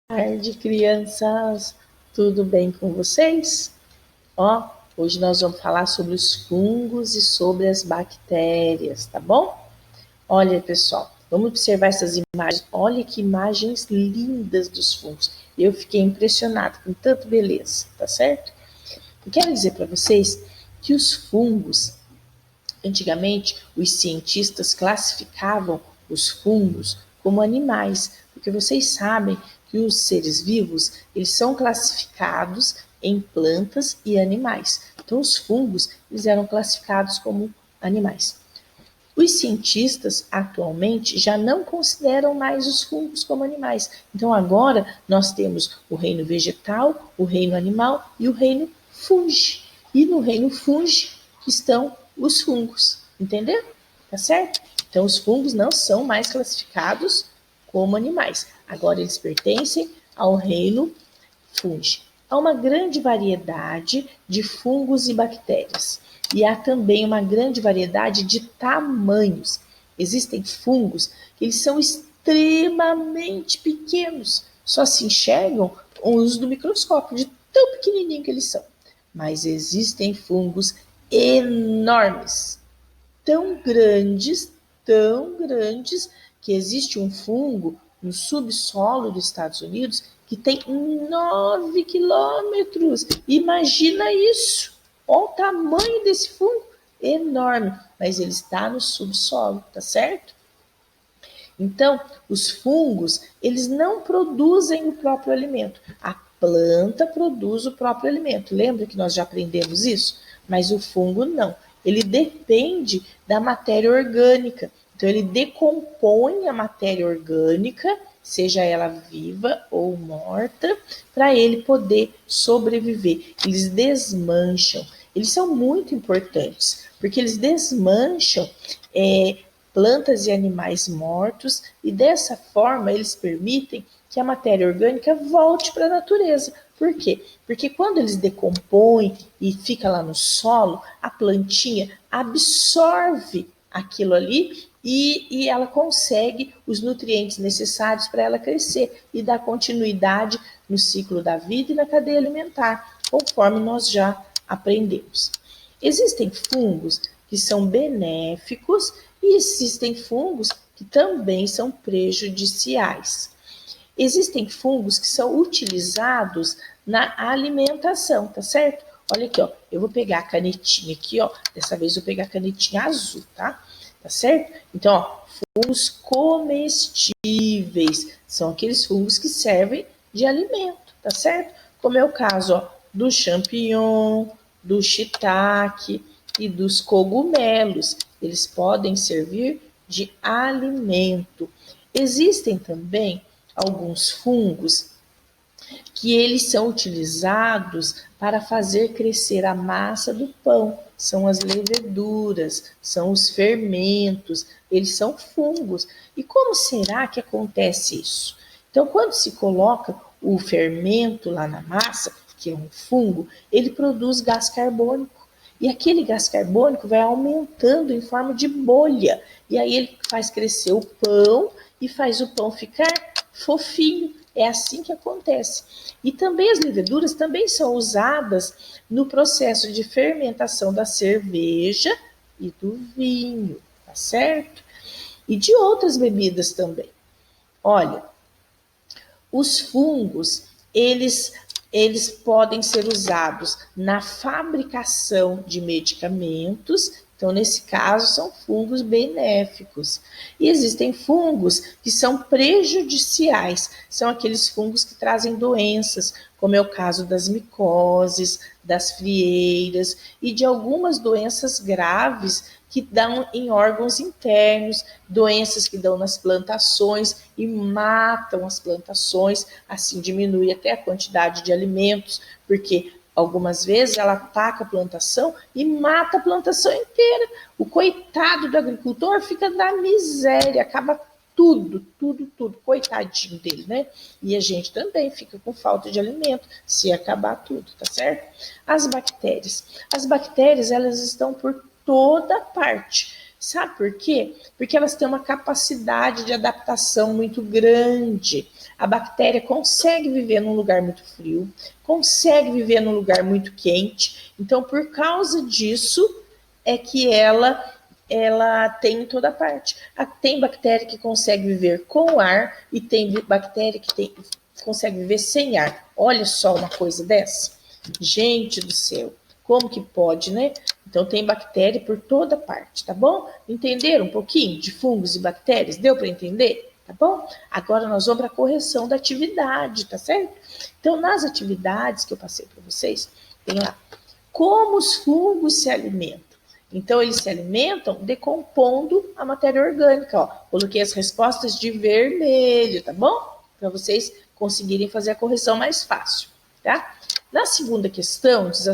Tarde, crianças. Tudo bem com vocês? Hoje nós vamos falar sobre os fungos e sobre as bactérias, tá bom? Olha, pessoal, vamos observar essas imagens. Olha que imagens lindas dos fungos. Eu fiquei impressionada com tanta beleza, tá certo? Eu quero dizer para vocês que os fungos, antigamente, os cientistas classificavam os fungos como animais, porque vocês sabem que os seres vivos, eles são classificados em plantas e animais. Então, os fungos, eles eram classificados como animais. Os cientistas atualmente já não consideram mais os fungos como animais. Então, agora nós temos o reino vegetal, o reino animal e o reino fungi. E no reino fungi estão os fungos, entendeu? Tá certo? Então, os fungos não são mais classificados como animais. Agora, eles pertencem ao reino fungi. Há uma grande variedade de fungos e bactérias. E há também uma grande variedade de tamanhos. Existem fungos que eles são extremamente pequenos, só se enxergam com o uso do microscópio, de tão pequenininho que eles são. Mas existem fungos enormes, tão grandes, que existe um fungo no subsolo dos Estados Unidos que tem 9 quilômetros. Imagina isso! Olha o tamanho desse fungo, enorme, mas ele está no subsolo, tá certo? Então, os fungos, eles não produzem o próprio alimento. A planta produz o próprio alimento. Lembra que nós já aprendemos isso? Mas o fungo não. Ele depende da matéria orgânica. Então, ele decompõe a matéria orgânica, seja ela viva ou morta, para ele poder sobreviver. Eles desmancham. Eles são muito importantes, porque eles desmancham plantas e animais mortos, e dessa forma eles permitem que a matéria orgânica volte para a natureza. Por quê? Porque quando eles decompõem e fica lá no solo, a plantinha absorve aquilo ali e ela consegue os nutrientes necessários para ela crescer e dar continuidade no ciclo da vida e na cadeia alimentar, conforme nós já aprendemos. Existem fungos que são benéficos e existem fungos que também são prejudiciais. Existem fungos que são utilizados na alimentação, tá certo? Olha aqui, ó, eu vou pegar a canetinha aqui, ó, dessa vez eu vou pegar a canetinha azul, tá? Tá certo? Então, ó, fungos comestíveis são aqueles fungos que servem de alimento, tá certo? Como é o caso, ó, do champignon, do shiitake e dos cogumelos. Eles podem servir de alimento. Existem também alguns fungos que eles são utilizados para fazer crescer a massa do pão. São as leveduras, são os fermentos, eles são fungos. E como será que acontece isso? Então, quando se coloca o fermento lá na massa, que é um fungo, ele produz gás carbônico. E aquele gás carbônico vai aumentando em forma de bolha. E aí ele faz crescer o pão e faz o pão ficar fofinho. É assim que acontece. E também as leveduras também são usadas no processo de fermentação da cerveja e do vinho, tá certo? E de outras bebidas também. Olha, os fungos, eles podem ser usados na fabricação de medicamentos. Então, nesse caso, são fungos benéficos. E existem fungos que são prejudiciais, são aqueles fungos que trazem doenças, como é o caso das micoses, das frieiras e de algumas doenças graves que dão em órgãos internos, doenças que dão nas plantações e matam as plantações, assim diminui até a quantidade de alimentos, porque algumas vezes ela ataca a plantação e mata a plantação inteira. O coitado do agricultor fica na miséria, acaba tudo, coitadinho dele, né? E a gente também fica com falta de alimento se acabar tudo, tá certo? As bactérias, elas estão por toda parte. Sabe por quê? Porque elas têm uma capacidade de adaptação muito grande. A bactéria consegue viver num lugar muito frio, consegue viver num lugar muito quente. Então, por causa disso, é que ela tem em toda parte. Tem bactéria que consegue viver com ar e tem bactéria que consegue viver sem ar. Olha só uma coisa dessa. Gente do céu, como que pode, né? Então tem bactéria por toda parte, tá bom? Entenderam um pouquinho de fungos e bactérias? Deu para entender? Tá bom? Agora nós vamos para a correção da atividade, tá certo? Então, nas atividades que eu passei para vocês, tem lá como os fungos se alimentam. Então, eles se alimentam decompondo a matéria orgânica. Ó. Coloquei as respostas de vermelho, tá bom? Para vocês conseguirem fazer a correção mais fácil, tá? Na segunda questão, diz